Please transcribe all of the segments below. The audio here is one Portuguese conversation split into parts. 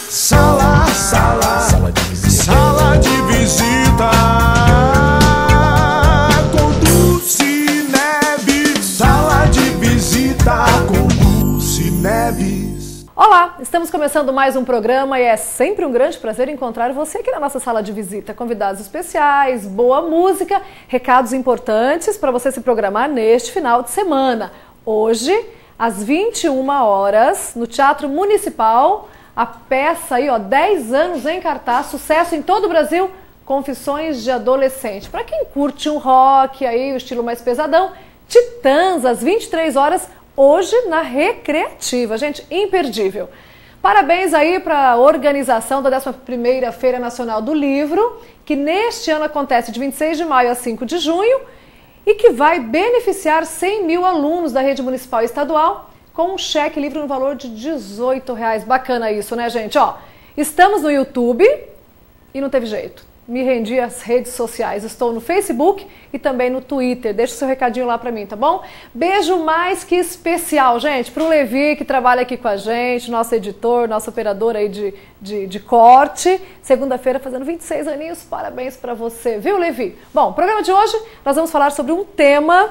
Sala de visita com Dulce Neves. Sala de visita com Dulce Neves. Olá, estamos começando mais um programa e é sempre um grande prazer encontrar você aqui na nossa sala de visita. Convidados especiais, boa música, recados importantes para você se programar neste final de semana. Hoje, às 21 horas, no Teatro Municipal, a peça aí, 10 anos em cartaz, sucesso em todo o Brasil, Confissões de Adolescente. Para quem curte um rock, aí, o estilo mais pesadão, Titãs, às 23 horas, hoje na Recreativa. Gente, imperdível. Parabéns aí para a organização da 11ª Feira Nacional do Livro, que neste ano acontece de 26 de maio a 5 de junho e que vai beneficiar 100 mil alunos da rede municipal e estadual com um cheque livre no valor de R$18. Bacana isso, né, gente? Estamos no YouTube e não teve jeito. Me rendi às redes sociais. Estou no Facebook e também no Twitter. Deixa o seu recadinho lá pra mim, tá bom? Beijo mais que especial, gente, pro Levi, que trabalha aqui com a gente, nosso editor, nosso operador aí de corte. Segunda-feira fazendo 26 aninhos. Parabéns pra você, viu, Levi? Bom, no programa de hoje nós vamos falar sobre um tema,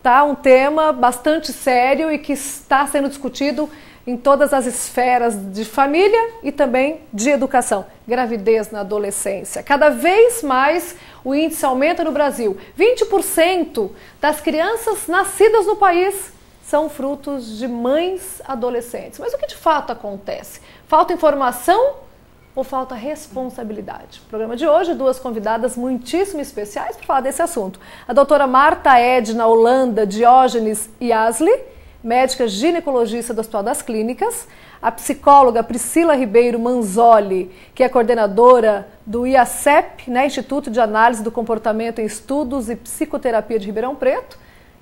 tá? Um tema bastante sério e que está sendo discutido em todas as esferas de família e também de educação. Gravidez na adolescência. Cada vez mais o índice aumenta no Brasil. 20% das crianças nascidas no país são frutos de mães adolescentes. Mas o que de fato acontece? Falta informação ou falta responsabilidade? No programa de hoje, duas convidadas muitíssimo especiais para falar desse assunto. A doutora Marta Edna Holanda Diógenes Yasli, médica ginecologista do Hospital das Clínicas, a psicóloga Priscila Ribeiro Manzoli, que é coordenadora do IACEP, né, Instituto de Análise do Comportamento em Estudos e Psicoterapia de Ribeirão Preto,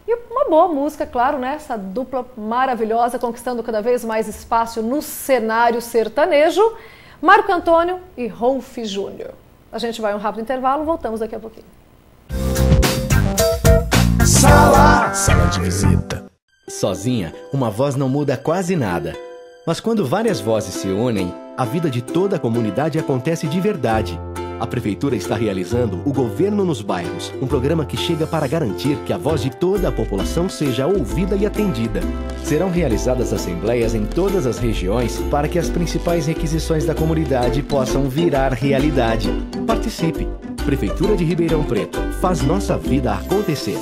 e uma boa música, claro, né, essa dupla maravilhosa, conquistando cada vez mais espaço no cenário sertanejo, Marco Antônio e Rolf Júnior. A gente vai a um rápido intervalo, voltamos daqui a pouquinho. Sala de visita. Sozinha, uma voz não muda quase nada. Mas quando várias vozes se unem, a vida de toda a comunidade acontece de verdade. A Prefeitura está realizando o Governo nos Bairros, um programa que chega para garantir que a voz de toda a população seja ouvida e atendida. Serão realizadas assembleias em todas as regiões para que as principais requisições da comunidade possam virar realidade. Participe! Prefeitura de Ribeirão Preto. Faz nossa vida acontecer.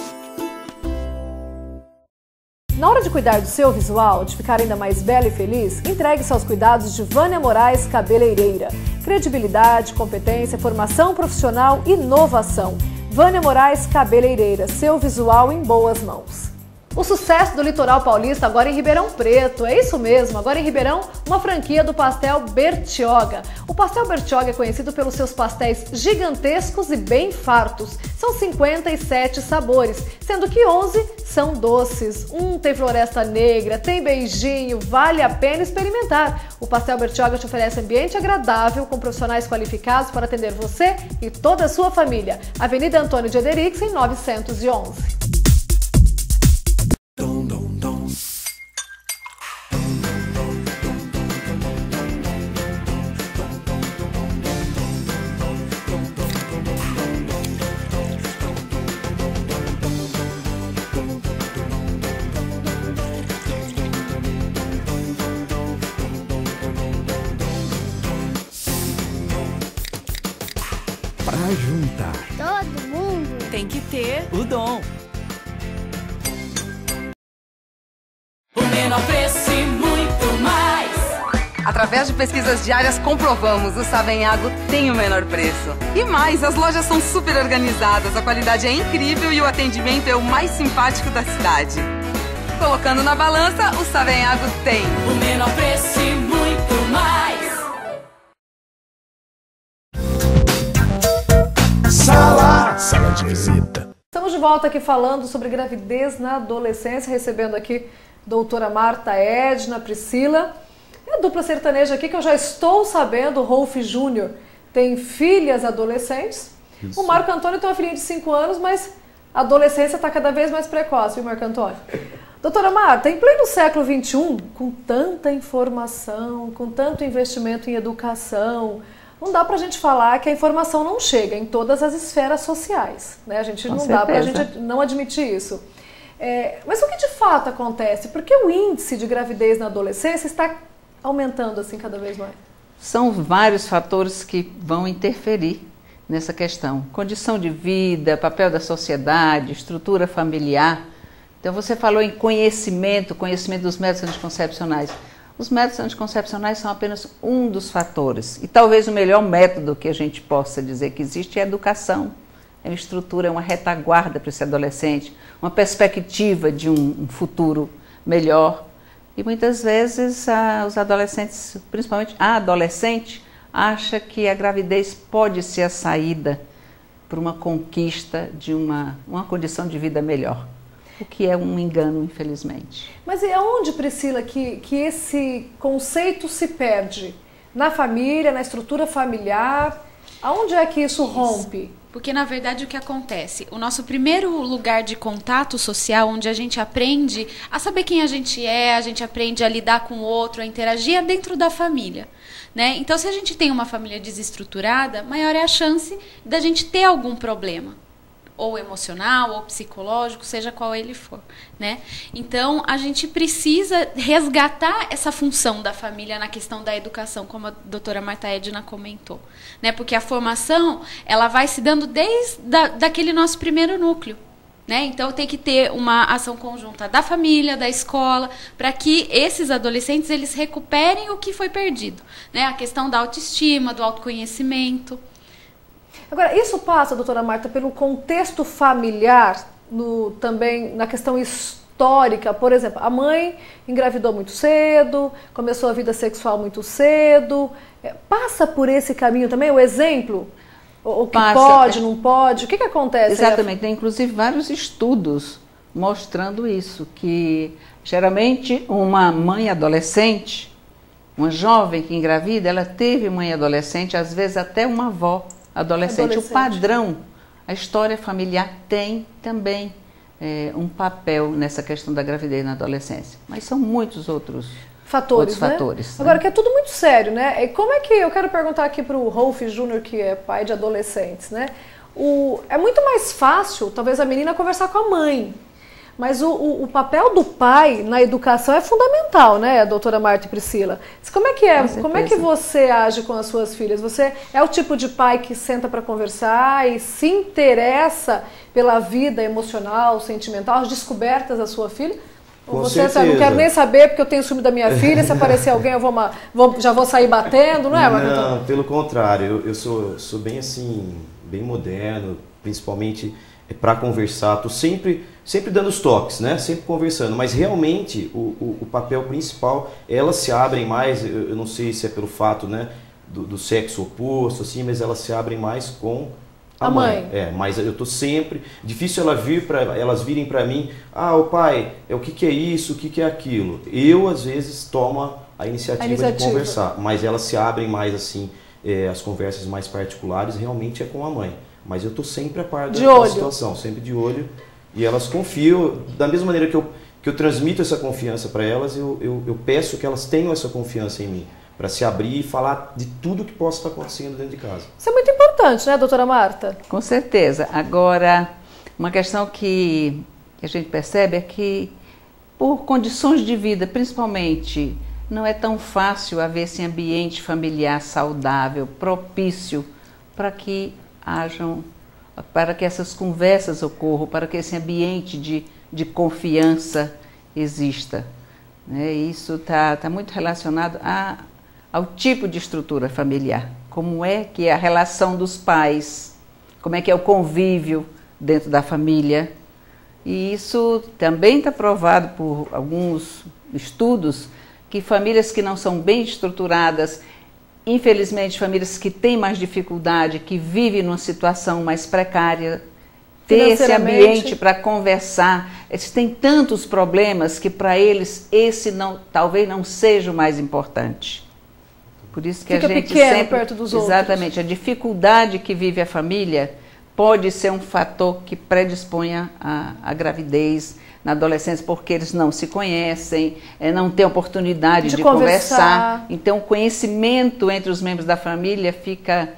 Na hora de cuidar do seu visual, de ficar ainda mais bela e feliz, entregue-se aos cuidados de Vânia Moraes Cabeleireira. Credibilidade, competência, formação profissional e inovação. Vânia Moraes Cabeleireira, seu visual em boas mãos. O sucesso do litoral paulista agora em Ribeirão Preto, é isso mesmo, agora em Ribeirão, uma franquia do Pastel Bertioga. O Pastel Bertioga é conhecido pelos seus pastéis gigantescos e bem fartos. São 57 sabores, sendo que 11 são doces. Tem floresta negra, tem beijinho, vale a pena experimentar. O Pastel Bertioga te oferece ambiente agradável com profissionais qualificados para atender você e toda a sua família. Avenida Antônio de Ederix, em 911. Pra juntar todo mundo tem que ter o dom. O menor preço e muito mais. Através de pesquisas diárias comprovamos, o Savenhago tem o menor preço. E mais, as lojas são super organizadas, a qualidade é incrível e o atendimento é o mais simpático da cidade. Colocando na balança, o Savenhago tem o menor preço e muito mais. Sala de visita. Estamos de volta aqui falando sobre gravidez na adolescência, recebendo aqui doutora Marta Edna, Priscila. E a dupla sertaneja aqui que eu já estou sabendo, o Rolf Júnior, tem filhas adolescentes. Isso. O Marco Antônio tem uma filhinha de 5 anos, mas a adolescência está cada vez mais precoce, viu, Marco Antônio? Doutora Marta, em pleno século XXI, com tanta informação, com tanto investimento em educação, não dá para a gente falar que a informação não chega em todas as esferas sociais, né? A gente não dá para a gente não admitir isso. Mas o que de fato acontece? Por que o índice de gravidez na adolescência está aumentando assim cada vez mais? São vários fatores que vão interferir nessa questão. Condição de vida, papel da sociedade, estrutura familiar. Então você falou em conhecimento dos métodos anticoncepcionais. Os métodos anticoncepcionais são apenas um dos fatores. E talvez o melhor método que a gente possa dizer que existe é a educação. É uma estrutura, é uma retaguarda para esse adolescente, uma perspectiva de um futuro melhor. E muitas vezes os adolescentes, principalmente a adolescente, acha que a gravidez pode ser a saída para uma conquista de uma condição de vida melhor. O que é um engano, infelizmente. Mas e aonde, Priscila, que esse conceito se perde? Na família, na estrutura familiar? Aonde é que isso rompe? Porque, na verdade, o que acontece? O nosso primeiro lugar de contato social, onde a gente aprende a saber quem a gente aprende a lidar com o outro, a interagir, é dentro da família, né? Então, se a gente tem uma família desestruturada, maior é a chance da gente ter algum problema. Ou emocional, ou psicológico, seja qual ele for, né? Então, a gente precisa resgatar essa função da família na questão da educação, como a doutora Marta Edna comentou, né? Porque a formação, ela vai se dando desde daquele nosso primeiro núcleo, né? Então, tem que ter uma ação conjunta da família, da escola, para que esses adolescentes, eles recuperem o que foi perdido, né? A questão da autoestima, do autoconhecimento. Agora, isso passa, doutora Marta, pelo contexto familiar, também na questão histórica. Por exemplo, a mãe engravidou muito cedo, começou a vida sexual muito cedo. Passa por esse caminho também, o exemplo? O que pode, não pode? O que acontece? Exatamente, tem inclusive vários estudos mostrando isso, que geralmente uma mãe adolescente, uma jovem que engravida, ela teve mãe adolescente, às vezes até uma avó adolescente. O padrão, a história familiar tem também um papel nessa questão da gravidez na adolescência. Mas são muitos outros fatores, né? Agora, que é tudo muito sério, né? E como é que, eu quero perguntar aqui para o Rolf Júnior, que é pai de adolescentes, né? É muito mais fácil, talvez, a menina conversar com a mãe. Mas o papel do pai na educação é fundamental, né, doutora Marta e Priscila? Como é que é? Como é que você age com as suas filhas? Você é o tipo de pai que senta para conversar e se interessa pela vida emocional, sentimental, as descobertas da sua filha? Ou você sabe, não quero nem saber porque eu tenho ciúme da minha filha, se aparecer alguém eu já vou sair batendo, não é, Marta? Não, pelo contrário, eu sou bem assim, bem moderno, principalmente para conversar, tô sempre dando os toques, né? Sempre conversando, mas realmente o papel principal, elas se abrem mais, eu não sei se é pelo fato, né, do sexo oposto, assim, mas elas se abrem mais com a mãe. Mas eu tô sempre, difícil elas virem para mim, o pai, o que é isso, o que é aquilo. Eu, às vezes, tomo a iniciativa de conversar, mas elas se abrem mais, assim, as conversas mais particulares, realmente é com a mãe. Mas eu estou sempre a par da situação, sempre de olho. E elas confiam, da mesma maneira que eu transmito essa confiança para elas, eu peço que elas tenham essa confiança em mim, para se abrir e falar de tudo que possa estar acontecendo dentro de casa. Isso é muito importante, né, doutora Marta? Com certeza. Agora, uma questão que a gente percebe é que, por condições de vida, principalmente, não é tão fácil haver esse ambiente familiar saudável, propício, para que essas conversas ocorram, para que esse ambiente de confiança exista. Isso está muito relacionado ao tipo de estrutura familiar. Como é que é a relação dos pais, como é que é o convívio dentro da família. E isso também está provado por alguns estudos, que famílias que não são bem estruturadas, infelizmente, famílias que têm mais dificuldade, que vivem numa situação mais precária, ter esse ambiente para conversar. Eles têm tantos problemas que para eles esse talvez não seja o mais importante. Por isso que a gente sempre, perto dos exatamente, a dificuldade que vive a família pode ser um fator que predisponha a gravidez na adolescência porque eles não se conhecem, não têm oportunidade de conversar. Então, o conhecimento entre os membros da família fica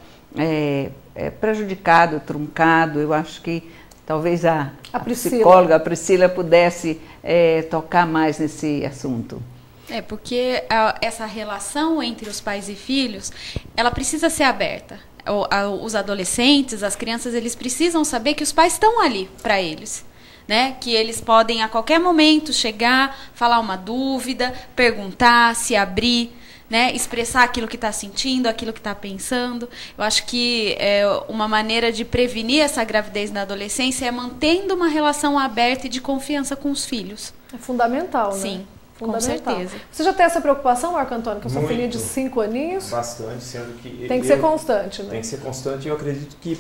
prejudicado, truncado. Eu acho que talvez a psicóloga, a Priscila, pudesse tocar mais nesse assunto. Porque essa relação entre os pais e filhos, ela precisa ser aberta. Os adolescentes, as crianças, eles precisam saber que os pais estão ali para eles, né? Que eles podem a qualquer momento chegar, falar uma dúvida, perguntar, se abrir, né? Expressar aquilo que está sentindo, aquilo que está pensando. Eu acho que uma maneira de prevenir essa gravidez na adolescência é mantendo uma relação aberta e de confiança com os filhos. É fundamental, né? Sim. Com certeza. Você já tem essa preocupação, Marco Antônio, com a sua filhinha de 5 aninhos? Bastante, sendo que... Tem que ser constante, né? Tem que ser constante, e eu acredito que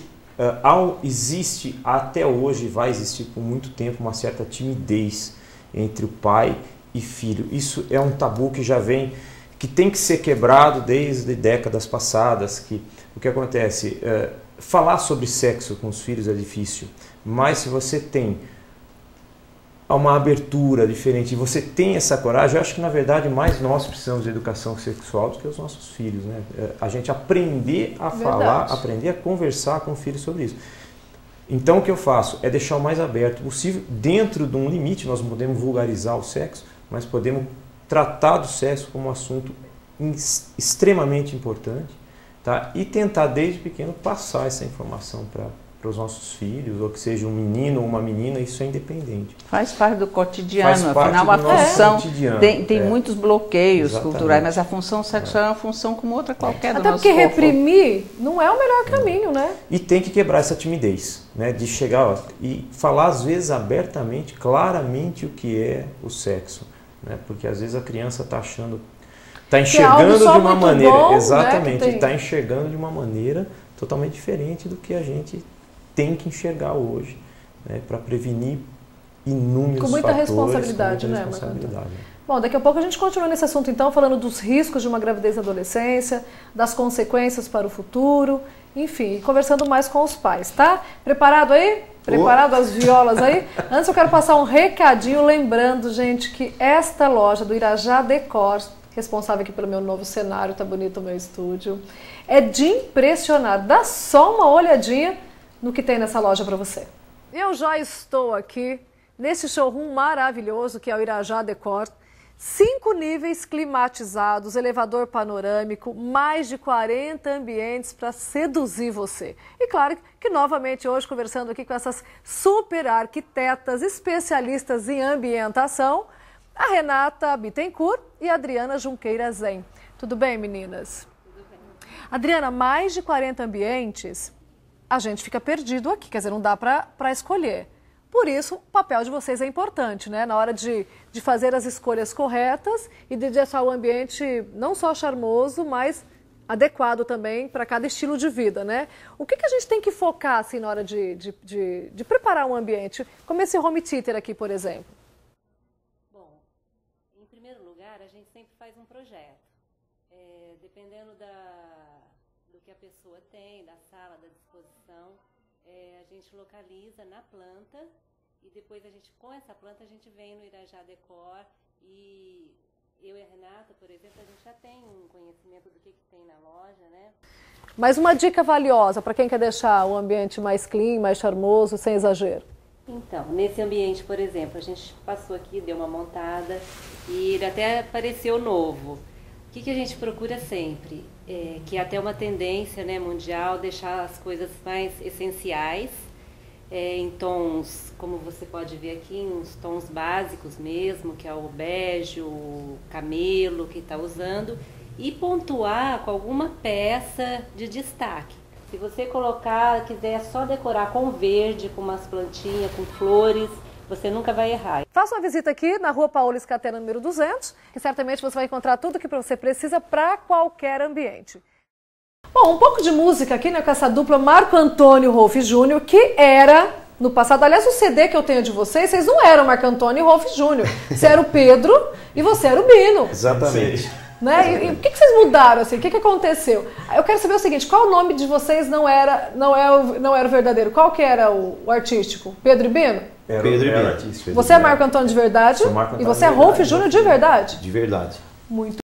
existe, até hoje, vai existir por muito tempo, uma certa timidez entre o pai e filho. Isso é um tabu que já vem, que tem que ser quebrado desde décadas passadas, que o que acontece, falar sobre sexo com os filhos é difícil, mas se você tem uma abertura diferente, e você tem essa coragem, eu acho que na verdade mais nós precisamos de educação sexual do que os nossos filhos, né? A gente aprender a falar, aprender a conversar com o filho sobre isso. Então o que eu faço é deixar o mais aberto possível, dentro de um limite. Nós não podemos vulgarizar o sexo, mas podemos tratar do sexo como um assunto extremamente importante, tá? E tentar desde pequeno passar essa informação para os nossos filhos, ou que seja um menino ou uma menina, isso é independente. Faz parte do cotidiano, afinal a função tem muitos bloqueios culturais, mas a função sexual é uma função como outra qualquer do nosso corpo. Até porque reprimir não é o melhor caminho, né? E tem que quebrar essa timidez, né? De chegar e falar às vezes abertamente, claramente o que é o sexo, né? Porque às vezes a criança está achando, está enxergando de uma maneira, bom, exatamente, está enxergando de uma maneira totalmente diferente do que a gente tem que enxergar hoje, né, para prevenir inúmeros com muita fatores, responsabilidade, com muita né, responsabilidade. Bom, daqui a pouco a gente continua nesse assunto, então, falando dos riscos de uma gravidez na adolescência, das consequências para o futuro, enfim, conversando mais com os pais, tá? Preparado aí? Preparado as violas aí? Antes eu quero passar um recadinho, lembrando, gente, que esta loja do Irajá Decor, responsável aqui pelo meu novo cenário, tá bonito o meu estúdio, é de impressionar. Dá só uma olhadinha no que tem nessa loja para você. Eu já estou aqui nesse showroom maravilhoso que é o Irajá Decor. 5 níveis climatizados, elevador panorâmico, mais de 40 ambientes para seduzir você. E claro que novamente hoje conversando aqui com essas super arquitetas especialistas em ambientação, a Renata Bittencourt e a Adriana Junqueira Zen. Tudo bem, meninas? Tudo bem. Adriana, mais de 40 ambientes, a gente fica perdido aqui, quer dizer, não dá para escolher. Por isso, o papel de vocês é importante, né? Na hora de fazer as escolhas corretas e de deixar o ambiente não só charmoso, mas adequado também para cada estilo de vida, né? O que a gente tem que focar assim, na hora de preparar um ambiente, como esse home theater aqui, por exemplo? Bom, em primeiro lugar, a gente sempre faz um projeto. Dependendo do que a pessoa tem, da sala, da disposição, a gente localiza na planta e depois com essa planta a gente vem no Irajá Decor e eu e a Renata, por exemplo, a gente já tem um conhecimento do que tem na loja, né? Mas uma dica valiosa para quem quer deixar o ambiente mais clean, mais charmoso, sem exagero. Então, nesse ambiente, por exemplo, a gente passou aqui, deu uma montada e ele até pareceu novo. O que a gente procura sempre? Que é até uma tendência, né, mundial, deixar as coisas mais essenciais, em tons, como você pode ver aqui, uns tons básicos mesmo, que é o bege, o camelo que está usando, e pontuar com alguma peça de destaque. Se você quiser só decorar com verde, com umas plantinhas, com flores, você nunca vai errar. Faça uma visita aqui na Rua Paola Scatena, número 200, que certamente você vai encontrar tudo o que você precisa para qualquer ambiente. Bom, um pouco de música aqui, né, com essa dupla Marco Antônio e Rolf Júnior, que era no passado. Aliás, o CD que eu tenho de vocês não eram Marco Antônio e Rolf Júnior. Você era o Pedro e você era o Bino. Exatamente. Né? E o que vocês mudaram, assim? O que aconteceu? Eu quero saber o seguinte, qual o nome de vocês não era o verdadeiro? Qual que era o artístico? Pedro e Bino? Pedro e Bino. Você é Marco Antônio de verdade? Sou Marco Antônio e você é Rolf Júnior de verdade? De verdade. Muito